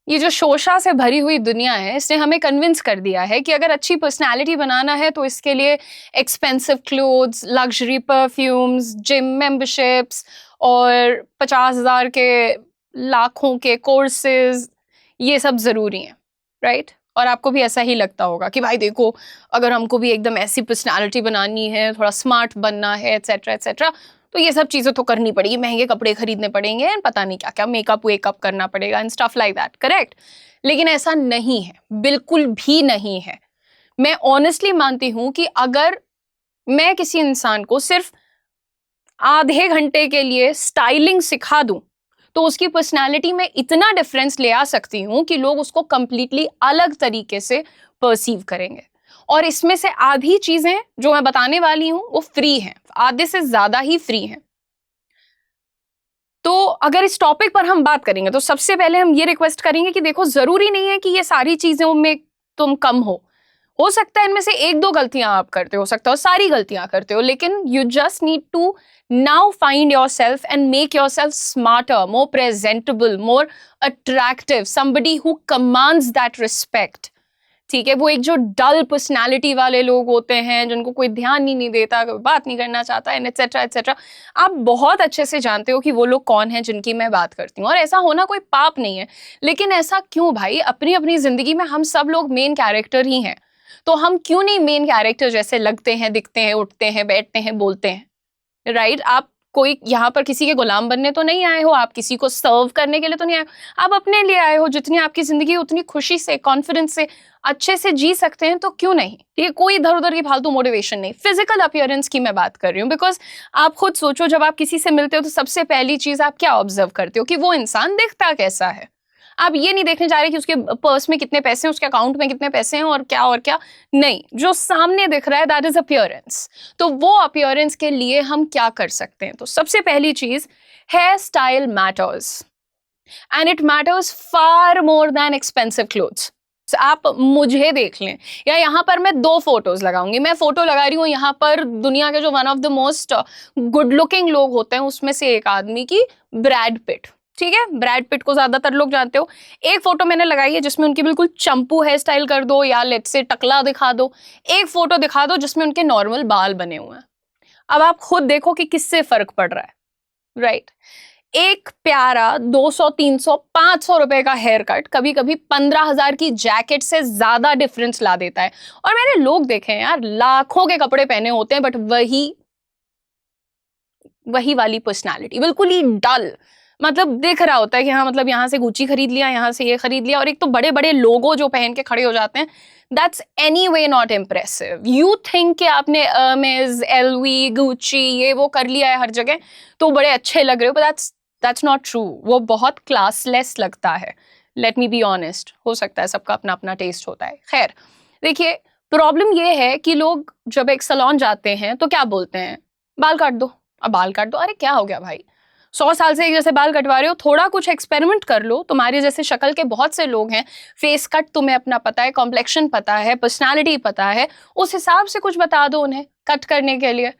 ये जो शोषा से भरी हुई दुनिया है, इसने हमें कन्विंस कर दिया है कि अगर अच्छी पर्सनैलिटी बनाना है तो इसके लिए expensive clothes, luxury perfumes, gym memberships और 50,000 के, लाखों के कोर्सेज, ये सब ज़रूरी हैं, राइट? और आपको भी ऐसा ही लगता होगा कि भाई देखो, अगर हमको भी एकदम ऐसी पर्सनैलिटी बनानी है, थोड़ा स्मार्ट बनना है, एटसेट्रा एटसेट्रा, तो ये सब चीज़ें तो करनी पड़ेगी, महंगे कपड़े खरीदने पड़ेंगे, पता नहीं क्या क्या मेकअप वेकअप करना पड़ेगा and stuff like that, correct? लेकिन ऐसा नहीं है, बिल्कुल भी नहीं है। मैं ऑनेस्टली मानती हूँ कि अगर मैं किसी इंसान को सिर्फ आधे घंटे के लिए स्टाइलिंग सिखा दूं, तो उसकी पर्सनालिटी में इतना डिफरेंस ले आ सकती हूँ कि लोग उसको कंप्लीटली अलग तरीके से परसीव करेंगे। और इसमें से आधी चीजें जो मैं बताने वाली हूं वो फ्री हैं, आधे से ज्यादा ही फ्री हैं। तो अगर इस टॉपिक पर हम बात करेंगे तो सबसे पहले हम ये रिक्वेस्ट करेंगे कि देखो, जरूरी नहीं है कि ये सारी चीजों में तुम कम हो सकता है इनमें से एक दो गलतियां आप करते हो सकता हो सारी गलतियां करते हो, लेकिन you just need to now find yourself and make yourself smarter, more presentable, more attractive, somebody who commands that respect. ठीक है, वो एक जो डल पर्सनालिटी वाले लोग होते हैं, जिनको कोई ध्यान ही नहीं देता, कोई बात नहीं करना चाहता है, एटसेट्रा एटसेट्रा, आप बहुत अच्छे से जानते हो कि वो लोग कौन हैं जिनकी मैं बात करती हूँ। और ऐसा होना कोई पाप नहीं है, लेकिन ऐसा क्यों भाई? अपनी अपनी जिंदगी में हम सब लोग मेन कैरेक्टर ही हैं, तो हम क्यों नहीं मेन कैरेक्टर जैसे लगते हैं, दिखते हैं, उठते हैं, बैठते हैं, बोलते हैं, राइट? आप कोई यहाँ पर किसी के गुलाम बनने तो नहीं आए हो, आप किसी को सर्व करने के लिए तो नहीं आए हो, आप अपने लिए आए हो। जितनी आपकी जिंदगी उतनी खुशी से, कॉन्फिडेंस से, अच्छे से जी सकते हैं तो क्यों नहीं? ये कोई इधर उधर की फालतू मोटिवेशन नहीं, फिजिकल अपीयरेंस की मैं बात कर रही हूँ। बिकॉज आप खुद सोचो, जब आप किसी से मिलते हो तो सबसे पहली चीज आप क्या ऑब्जर्व करते हो कि वो इंसान दिखता कैसा है। आप ये नहीं देखने जा रहे कि उसके पर्स में कितने पैसे हैं, उसके अकाउंट में कितने पैसे हैं और क्या नहीं, जो सामने दिख रहा है दैट इज अपीयरेंस। तो वो अपीयरेंस के लिए हम क्या कर सकते हैं? तो सबसे पहली चीज, hair style matters and it matters far more than expensive clothes. आप मुझे देख लें, या यहाँ पर मैं दो फोटोज लगाऊंगी, मैं फोटो लगा रही हूँ यहाँ पर दुनिया के जो one of the most good looking लोग होते हैं उसमें से एक आदमी की, ब्रैड पिट। ठीक है, ब्रैड पिट को ज्यादातर लोग जानते हो। एक फोटो मैंने लगाई है जिसमें उनकी बिल्कुल चंपू हेयर स्टाइल कर दो, या लेट्स से टकला दिखा दो। एक फोटो दिखा दो जिसमें उनके नॉर्मल बाल बने हुए हैं। अब आप खुद देखो कि किससे फर्क पड़ रहा है, राइट? एक प्यारा 200, 300, 500 रुपए का हेयर कट कभी कभी 15,000 की जैकेट से ज्यादा डिफरेंस ला देता है। और मैंने लोग देखे हैं यार, लाखों के कपड़े पहने होते हैं बट वही वाली पर्सनालिटी, बिल्कुल ही डल। मतलब दिख रहा होता है कि हाँ, मतलब यहाँ से गुची खरीद लिया, यहाँ से ये खरीद लिया, और एक तो बड़े बड़े लोगो जो पहन के खड़े हो जाते हैं, that's any way not impressive. You think कि आपने Hermes, LV, गुची ये वो कर लिया है हर जगह तो बड़े अच्छे लग रहे हो, बट दैट्स नॉट ट्रू। वो बहुत क्लासलेस लगता है, लेट मी बी ऑनेस्ट। हो सकता है सबका अपना अपना टेस्ट होता है। खैर, देखिए, प्रॉब्लम ये है कि लोग जब एक सैलून जाते हैं तो क्या बोलते हैं? बाल काट दो। अब बाल काट दो, अरे क्या हो गया भाई? 100 साल से एक जैसे बाल कटवा रहे हो, थोड़ा कुछ एक्सपेरिमेंट कर लो। तुम्हारे जैसे शक्ल के बहुत से लोग हैं, फेस कट तुम्हें अपना पता है, कॉम्प्लेक्शन पता है, पर्सनालिटी पता है, उस हिसाब से कुछ बता दो उन्हें कट करने के लिए,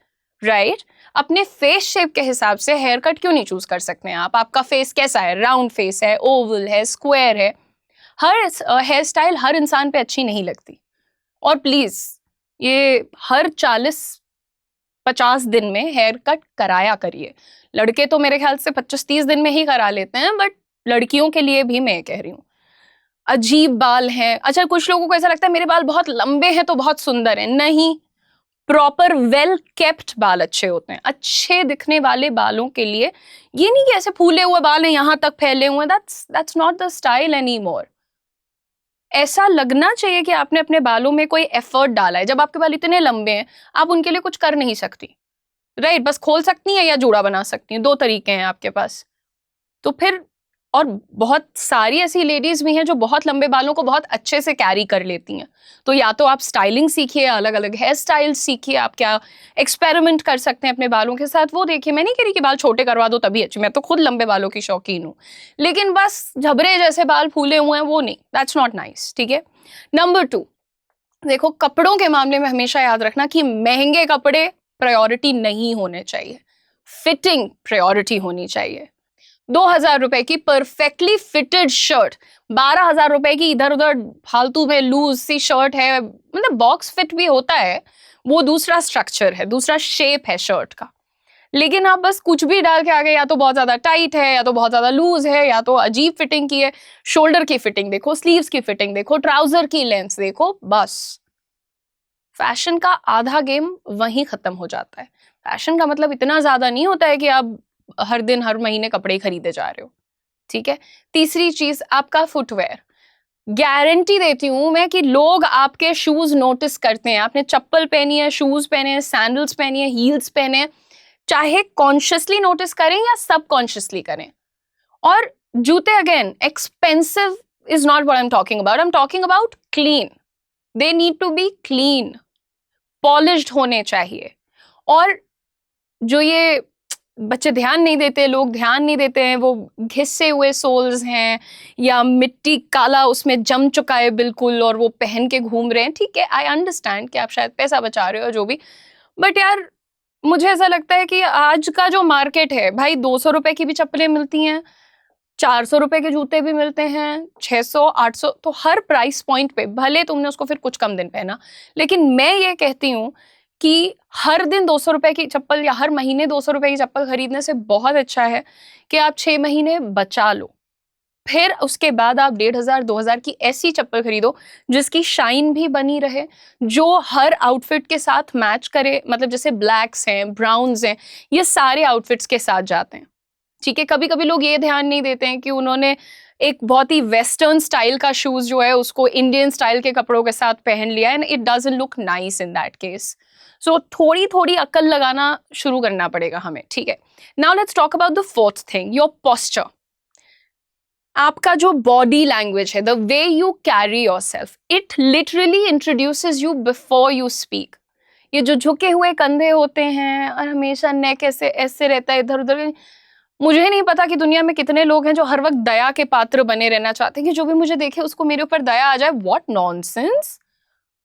राइट? अपने फेस शेप के हिसाब से हेयर कट क्यों नहीं चूज कर सकते हैं आप? आपका फेस कैसा है? राउंड फेस है, ओवल है, स्क्वायर है? हर हेयर स्टाइल हर इंसान पे अच्छी नहीं लगती। और प्लीज, ये हर 40-50 दिन में हेयर कट कराया करिए। लड़के तो मेरे ख्याल से 25-30 दिन में ही करा लेते हैं, बट लड़कियों के लिए भी मैं कह रही हूँ। अजीब बाल हैं, अच्छा कुछ लोगों को ऐसा लगता है मेरे बाल बहुत लंबे हैं तो बहुत सुंदर हैं। नहीं, प्रॉपर वेल केप्ट बाल अच्छे होते हैं। अच्छे दिखने वाले बालों के लिए ये नहीं कि ऐसे फूले हुए बाल हैं यहां तक फैले हुए, that's not the style any more. ऐसा लगना चाहिए कि आपने अपने बालों में कोई एफर्ट डाला है। जब आपके बाल इतने लंबे हैं, आप उनके लिए कुछ कर नहीं सकती, राइट? बस खोल सकती हैं या जूड़ा बना सकती हैं, दो तरीके हैं आपके पास। तो फिर, और बहुत सारी ऐसी लेडीज भी हैं जो बहुत लंबे बालों को बहुत अच्छे से कैरी कर लेती हैं। तो या तो आप स्टाइलिंग सीखिए, अलग अलग हेयर स्टाइल सीखिए, आप क्या एक्सपेरिमेंट कर सकते हैं अपने बालों के साथ, वो देखिए। मैं नहीं कह रही कि बाल छोटे करवा दो तभी अच्छे, मैं तो खुद लंबे बालों की शौकीन हूँ, लेकिन बस झबरे जैसे बाल फूले हुए हैं वो नहीं, दैट्स नॉट नाइस। ठीक है, नंबर 2, देखो, कपड़ों के मामले में हमेशा याद रखना कि महंगे कपड़े प्रायोरिटी नहीं होने चाहिए, फिटिंग प्रायोरिटी होनी चाहिए। ₹2000 की परफेक्टली फिटेड शर्ट, 12,000 रुपए की इधर उधर फालतू में लूज सी शर्ट है, मतलब बॉक्स फिट भी होता है, वो दूसरा स्ट्रक्चर है, दूसरा शेप है शर्ट का। लेकिन आप बस कुछ भी डाल के आ गए, या तो बहुत ज्यादा टाइट है, या तो बहुत ज्यादा लूज है, या तो अजीब फिटिंग की है। शोल्डर की फिटिंग देखो, स्लीव्स की फिटिंग देखो, ट्राउजर की लेंथ देखो, बस फैशन का आधा गेम वहीं खत्म हो जाता है। फैशन का मतलब इतना ज्यादा नहीं होता है कि आप हर दिन हर महीने कपड़े खरीदे जा रहे हो, ठीक है। तीसरी चीज, आपका फुटवेयर। गारंटी देती हूं मैं कि लोग आपके शूज नोटिस करते हैं। आपने चप्पल पहनी है, शूज पहने हैं, सैंडल्स पहनी है, हील्स पहने हैं, चाहे कॉन्शियसली नोटिस करें या सबकॉन्शियसली करें। और जूते, again, expensive is not what I am talking about, I am talking about clean. They need to be clean, polished होने चाहिए। और जो ये बच्चे ध्यान नहीं देते, लोग ध्यान नहीं देते हैं, वो घिसे हुए सोल्स हैं, या मिट्टी काला उसमें जम चुका है बिल्कुल, और वो पहन के घूम रहे हैं। ठीक है, आई अंडरस्टैंड कि आप शायद पैसा बचा रहे हो, जो भी, बट यार मुझे ऐसा लगता है कि आज का जो मार्केट है भाई, 200 रुपए की भी चप्पलें मिलती हैं, 400 रुपए के जूते भी मिलते हैं, 600, 800, तो हर प्राइस पॉइंट पे भले तुमने उसको फिर कुछ कम दिन पहना, लेकिन मैं ये कहती हूँ कि हर दिन 200 रुपए की चप्पल या हर महीने 200 रुपए की चप्पल खरीदने से बहुत अच्छा है कि आप 6 महीने बचा लो। फिर उसके बाद आप 1500, 2000 की ऐसी चप्पल खरीदो जिसकी शाइन भी बनी रहे, जो हर आउटफिट के साथ मैच करे। मतलब जैसे ब्लैक्स हैं, ब्राउन्स हैं, ये सारे आउटफिट्स के साथ जाते हैं, ठीक है। कभी कभी लोग ये ध्यान नहीं देते हैं कि उन्होंने एक बहुत ही वेस्टर्न स्टाइल का शूज जो है उसको इंडियन स्टाइल के कपड़ों के साथ पहन लिया, and it doesn't look nice in that case. So थोड़ी थोड़ी अक्ल लगाना शुरू करना पड़ेगा हमें, ठीक है। Now let's talk about the fourth thing, your posture. आपका जो बॉडी लैंग्वेज है, the way you carry your self, it literally introduces you before you speak. ये जो झुके हुए कंधे होते हैं और हमेशा नेक ऐसे ऐसे रहता है इधर उधर, मुझे नहीं पता कि दुनिया में कितने लोग हैं जो हर वक्त दया के पात्र बने रहना चाहते हैं कि जो भी मुझे देखे उसको मेरे ऊपर दया आ जाए। What nonsense!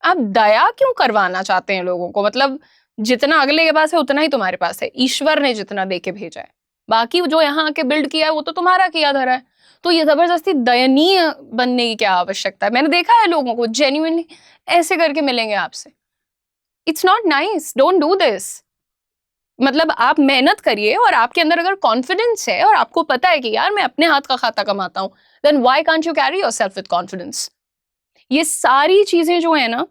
आप दया क्यों करवाना चाहते हैं लोगों को? मतलब जितना अगले के पास है उतना ही तुम्हारे पास है, ईश्वर ने जितना दे के भेजा है, बाकी जो यहाँ आके बिल्ड किया है वो तो तुम्हारा किया धरा है। तो ये जबरदस्ती दयनीय बनने की क्या आवश्यकता है? मैंने देखा है लोगों को जेन्युइनली ऐसे करके मिलेंगे आपसे। It's not nice, don't do this. मतलब आप मेहनत करिए, और आपके अंदर अगर कॉन्फिडेंस है और आपको पता है कि यार मैं अपने हाथ का खाता कमाता हूं, then why can't you carry yourself with confidence? ये सारी चीजें जो है ना,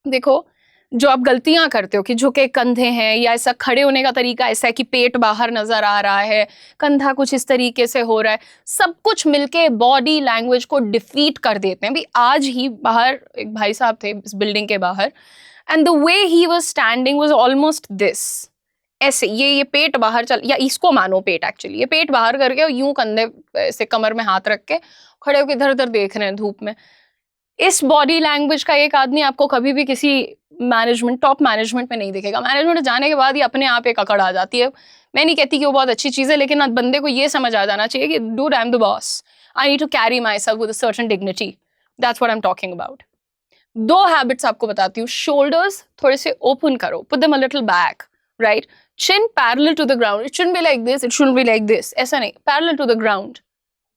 देखो, जो आप गलतियां करते हो कि झुके कंधे हैं, या ऐसा खड़े होने का तरीका ऐसा है कि पेट बाहर नजर आ रहा है, कंधा कुछ इस तरीके से हो रहा है, सब कुछ मिलके बॉडी लैंग्वेज को डिफीट कर देते हैं। भी आज ही बाहर एक भाई साहब थे इस बिल्डिंग के बाहर, and the way he was standing was almost this, ऐसे ये पेट बाहर चल, या इसको मानो पेट, एक्चुअली ये पेट बाहर करके और यूं कंधे ऐसे कमर में हाथ रख के खड़े होकर इधर उधर देख रहे हैं धूप में। इस बॉडी लैंग्वेज का एक आदमी आपको कभी भी किसी मैनेजमेंट, टॉप मैनेजमेंट में नहीं दिखेगा। मैनेजमेंट जाने के बाद ही अपने आप एक अकड़ आ जाती है। मैं नहीं कहती कि वो बहुत अच्छी चीज है, लेकिन बंदे को ये समझ आ जाना चाहिए कि dude, I am the boss, I need to carry myself with a certain dignity. That's what I am talking about. दो हैबिट्स आपको बताती हूँ। शोल्डर्स थोड़े से ओपन करो, put them a little back, right. Chin parallel to the ground, it shouldn't be like this, it shouldn't be like this, ऐसा नहीं, parallel to the ground.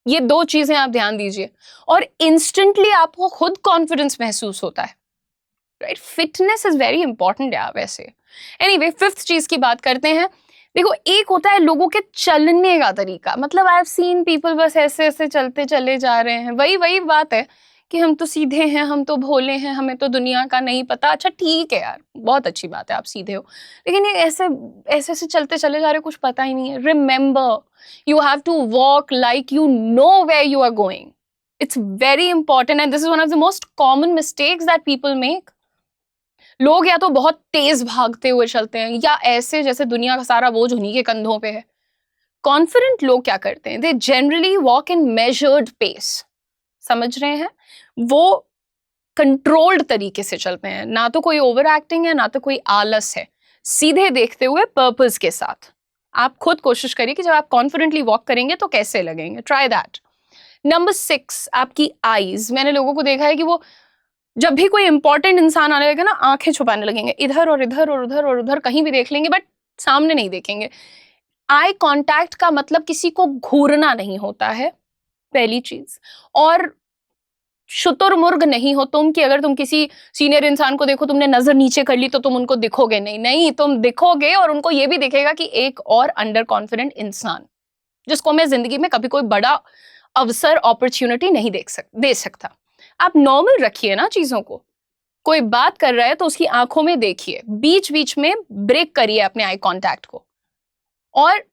ये दो चीजें आप ध्यान दीजिए, और इंस्टेंटली आपको खुद कॉन्फिडेंस महसूस होता है, right. Fitness is very important है वैसे। एनीवे, फिफ्थ चीज की बात करते हैं। देखो, एक होता है लोगों के चलने का तरीका, मतलब आई हैव सीन पीपल बस ऐसे ऐसे चलते चले जा रहे हैं। वही वही बात है कि हम तो सीधे हैं, हम तो भोले हैं, हमें तो दुनिया का नहीं पता। अच्छा ठीक है यार, बहुत अच्छी बात है आप सीधे हो, लेकिन ये ऐसे ऐसे ऐसे चलते चले जा रहे, कुछ पता ही नहीं है। Remember, you have to walk like you know where you are going. It's very important, and this is one of the most common mistakes that people make. लोग या तो बहुत तेज भागते हुए चलते हैं, या ऐसे जैसे दुनिया का सारा बोझ उन्हीं के कंधों पे है। कॉन्फिडेंट लोग क्या करते हैं? They generally walk in measured pace, समझ रहे हैं? वो कंट्रोल्ड तरीके से चलते हैं, ना तो कोई ओवर एक्टिंग है, ना तो कोई आलस है, सीधे देखते हुए पर्पस के साथ। आप खुद कोशिश करिए कि जब आप कॉन्फिडेंटली वॉक करेंगे तो कैसे लगेंगे। Try that. नंबर 6, आपकी आईज। मैंने लोगों को देखा है कि वो जब भी कोई इंपॉर्टेंट इंसान आने लगेगा ना, आंखें छुपाने लगेंगे, इधर और इधर और उधर और उधर कहीं भी देख लेंगे, बट सामने नहीं देखेंगे। आई कांटेक्ट का मतलब किसी को घूरना नहीं होता है, पहली चीज। और शुतुरमुर्ग नहीं हो तुम कि अगर तुम किसी सीनियर इंसान को देखो, तुमने नजर नीचे कर ली तो तुम उनको दिखोगे नहीं। नहीं, तुम दिखोगे और उनको ये भी दिखेगा कि एक और अंडर कॉन्फिडेंट इंसान जिसको मैं जिंदगी में कभी कोई बड़ा अवसर, अपॉर्चुनिटी नहीं दे सकता। आप नॉर्मल रखिए ना चीजों को। कोई बात कर रहा है तो उसकी आंखों में देखिए, बीच बीच में ब्रेक करिए अपने आई कांटेक्ट को। और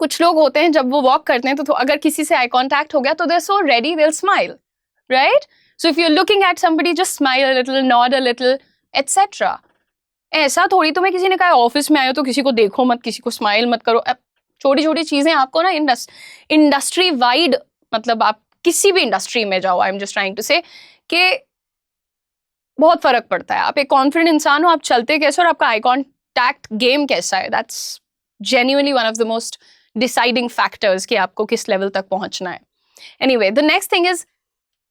कुछ लोग होते हैं जब वो वॉक करते हैं तो अगर किसी से आई कांटेक्ट हो गया तो they are so ready, they will smile, right? So if you are looking at somebody, just smile a little, nod a little, etcetera. ऐसा थोड़ी तुम्हें किसी ने कहा ऑफिस में आए हो तो किसी को देखो मत, किसी को स्माइल मत करो। छोटी छोटी चीजें आपको ना इंडस्ट्री वाइड, मतलब आप किसी भी इंडस्ट्री में जाओ, I am just trying to say कि बहुत फर्क पड़ता है। आप एक कॉन्फिडेंट इंसान हो, आप चलते कैसे और आपका आई कॉन्टैक्ट गेम कैसा है, that's genuinely one of the most deciding factors कि आपको किस लेवल तक पहुंचना है। Anyway, the next thing is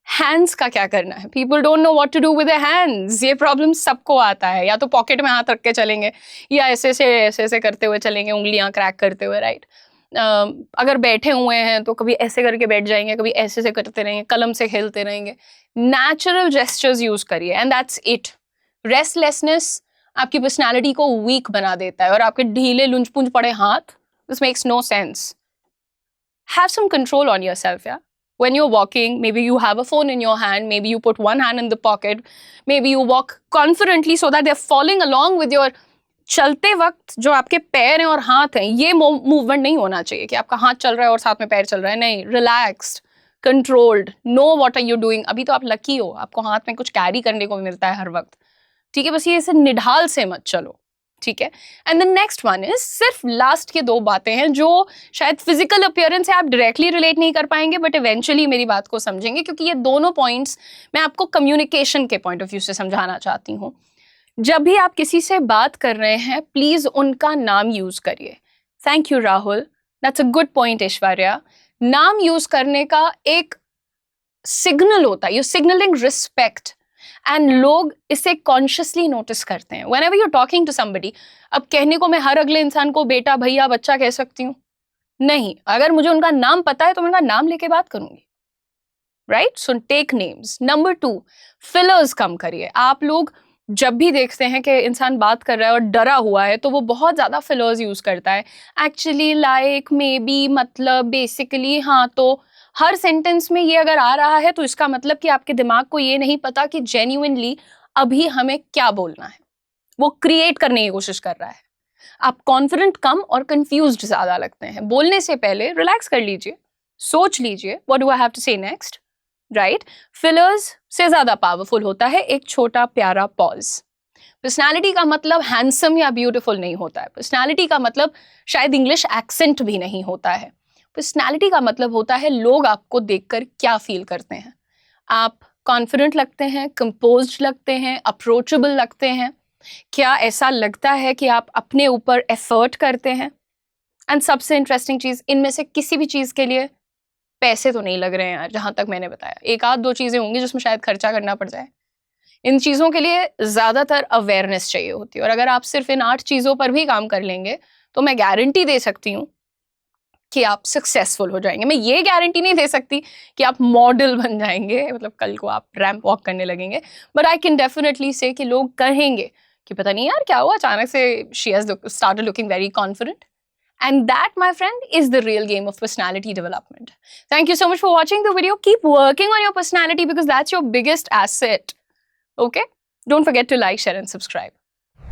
hands का क्या करना है। People don't know what to do with their hands. ये प्रॉब्लम सबको आता है। या तो पॉकेट में हाथ रख के चलेंगे या ऐसे करते हुए चलेंगे, उंगलियां क्रैक करते हुए, राइट? अगर बैठे हुए हैं तो कभी ऐसे करके बैठ जाएंगे, कभी ऐसे करते रहेंगे, कलम से खेलते रहेंगे। नेचुरल जेस्चर्स यूज करिए एंड दैट्स इट। रेस्टलेसनेस आपकी पर्सनैलिटी को वीक बना देता है और आपके ढीले लुंज पुंज पड़े हाथ, this makes no sense. Have some control on yourself, या when you're walking, maybe you have a phone in your hand, maybe you put one hand in the pocket, maybe you walk confidently so that they're following along with your चलते वक्त जो आपके पैर हैं और हाथ हैं, ये मूवमेंट नहीं होना चाहिए कि आपका हाथ चल रहा है और साथ में पैर चल रहा है। नहीं, relaxed, controlled, know what are you doing. अभी तो आप लकी हो, आपको हाथ में कुछ कैरी करने को मिलता है हर वक्त, ठीक है? बस ये ऐसे निढाल से मत चलो, ठीक है? And the next one is, सिर्फ लास्ट के दो बातें हैं जो शायद फिजिकल अपीयरेंस से आप डायरेक्टली रिलेट नहीं कर पाएंगे, बट इवेंचुअली मेरी बात को समझेंगे, क्योंकि ये दोनों पॉइंट्स मैं आपको कम्युनिकेशन के पॉइंट ऑफ व्यू से समझाना चाहती हूँ। जब भी आप किसी से बात कर रहे हैं, प्लीज उनका नाम यूज करिए। Thank you Rahul, that's a good point Aishwarya. नाम यूज करने का एक सिग्नल होता है, यू सिग्नलिंग रिस्पेक्ट, एंड लोग इसे कॉन्शियसली नोटिस करते हैं। Whenever you talking to somebody, अब कहने को मैं हर अगले इंसान को बेटा, भैया, बच्चा कह सकती हूँ? नहीं, अगर मुझे उनका नाम पता है तो मैं उनका नाम लेके बात करूंगी, right? So take names. Number 2, fillers कम करिए। आप लोग जब भी देखते हैं कि इंसान बात कर रहा है और डरा हुआ है तो वो बहुत ज्यादा फिलर्स यूज करता है। एक्चुअली, लाइक, मे बी, मतलब, बेसिकली, हाँ तो। हर सेंटेंस में ये अगर आ रहा है तो इसका मतलब कि आपके दिमाग को ये नहीं पता कि जेन्युइनली अभी हमें क्या बोलना है। वो क्रिएट करने की कोशिश कर रहा है। आप कॉन्फिडेंट कम और कंफ्यूज्ड ज्यादा लगते हैं। बोलने से पहले रिलैक्स कर लीजिए, सोच लीजिए, what do I have to say next, right? Fillers से ज्यादा पावरफुल होता है एक छोटा प्यारा पॉज। पर्सनालिटी का मतलब हैंडसम या ब्यूटीफुल नहीं होता है। पर्सनालिटी का मतलब शायद इंग्लिश एक्सेंट भी नहीं होता है। पर्सनालिटी का मतलब होता है लोग आपको देखकर क्या फील करते हैं। आप कॉन्फिडेंट लगते हैं, कंपोज्ड लगते हैं, अप्रोचेबल लगते हैं? क्या ऐसा लगता है कि आप अपने ऊपर एफर्ट करते हैं? एंड सबसे इंटरेस्टिंग चीज, इनमें से किसी भी चीज के लिए पैसे तो नहीं लग रहे हैं यार। जहां तक मैंने बताया, एक आध दो चीजें होंगी जिसमें शायद खर्चा करना पड़ जाए। इन चीजों के लिए ज्यादातर अवेयरनेस चाहिए होती है। और अगर आप सिर्फ इन 8 चीजों पर भी काम कर लेंगे तो मैं गारंटी दे सकती हूँ कि आप सक्सेसफुल हो जाएंगे। मैं ये गारंटी नहीं दे सकती कि आप मॉडल बन जाएंगे, मतलब कल को आप रैंप वॉक करने लगेंगे, बट आई कैन डेफिनेटली से कि लोग कहेंगे कि पता नहीं यार क्या हुआ, अचानक से she has started looking very confident. And that, my friend, is the real game of personality development. Thank you so much for watching the video. Keep working on your personality because that's your biggest asset. Okay? Don't forget to like, share and subscribe.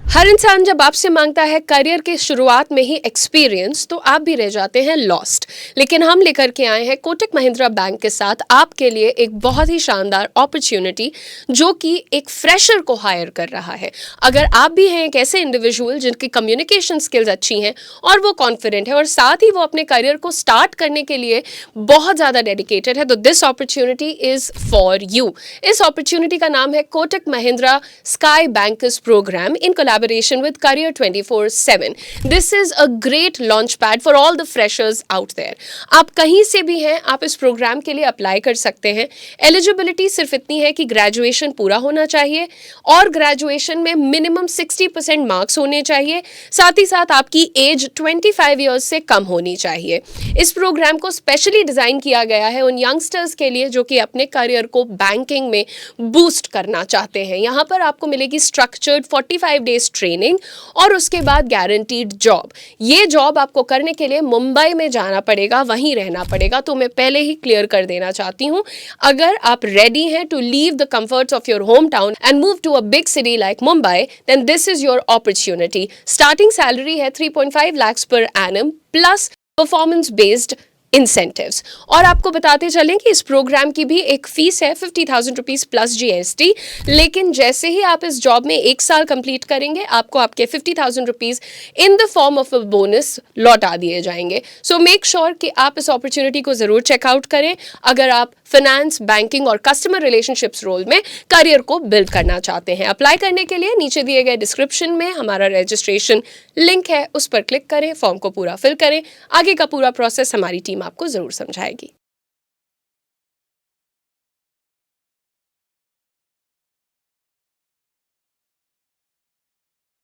हर इंसान जब आपसे मांगता है career के शुरुआत में ही experience, तो आप भी रह जाते हैं लॉस्ट। लेकिन हम लेकर के आए हैं कोटक महिंद्रा बैंक के साथ आपके लिए एक बहुत ही शानदार अपॉर्चुनिटी, जो कि एक फ्रेशर को हायर कर रहा है। अगर आप भी हैं एक ऐसे इंडिविजुअल जिनकी कम्युनिकेशन स्किल्स अच्छी हैं और वो कॉन्फिडेंट है और साथ ही वो अपने करियर को स्टार्ट करने के लिए बहुत ज़्यादा डेडिकेटेड है, तो this opportunity is for you. इस अपॉर्चुनिटी का नाम है Kotak Mahindra sky bankers programme in collaboration collaboration with Career 24/7. This is a great launch pad for all the freshers out there. आप कहीं से भी हैं, आप इस प्रोग्राम के लिए अप्लाई कर सकते हैं. एलिजिबिलिटी सिर्फ इतनी है कि ग्रेजुएशन पूरा होना चाहिए और ग्रेजुएशन में मिनिमम 60% मार्क्स होने चाहिए. साथ ही साथ आपकी एज 25 ईयर्स से कम होनी चाहिए. इस प्रोग्राम को स्पेशली डिजाइन किया गया है उन यंगस्टर्स के लिए जो कि अपने करियर को बैंकिंग में बूस्ट करना चाहते हैं. यहाँ पर आपको मिलेगी स्ट्रक्चर्ड 45 डेज ट्रेनिंग और उसके बाद गारंटीड जॉब. ये जॉब आपको करने के लिए मुंबई में जाना पड़ेगा, वहीं रहना पड़ेगा. तो मैं पहले ही क्लियर कर देना चाहती हूँ, अगर आप रेडी हैं to leave the comforts of your home town and move to a big city like Mumbai, then this is your opportunity. Starting salary है 3.5 lakhs per annum plus performance based incentives. और आपको बताते चलें कि इस प्रोग्राम की भी एक फीस है 50,000 रुपीज प्लस GST. लेकिन जैसे ही आप इस जॉब में 1 साल कंप्लीट करेंगे, आपको आपके 50,000 rupees in the form of a bonus लौटा दिए जाएंगे. सो मेक श्योर कि आप इस अपॉर्चुनिटी को जरूर चेकआउट करें अगर आप फाइनेंस, बैंकिंग और कस्टमर रिलेशनशिप्स रोल में करियर को बिल्ड करना चाहते हैं. अप्लाई करने के लिए नीचे दिए गए डिस्क्रिप्शन में हमारा रजिस्ट्रेशन लिंक है, उस पर क्लिक करें, फॉर्म को पूरा फिल करें. आगे का पूरा प्रोसेस हमारी टीम आपको जरूर समझाएगी.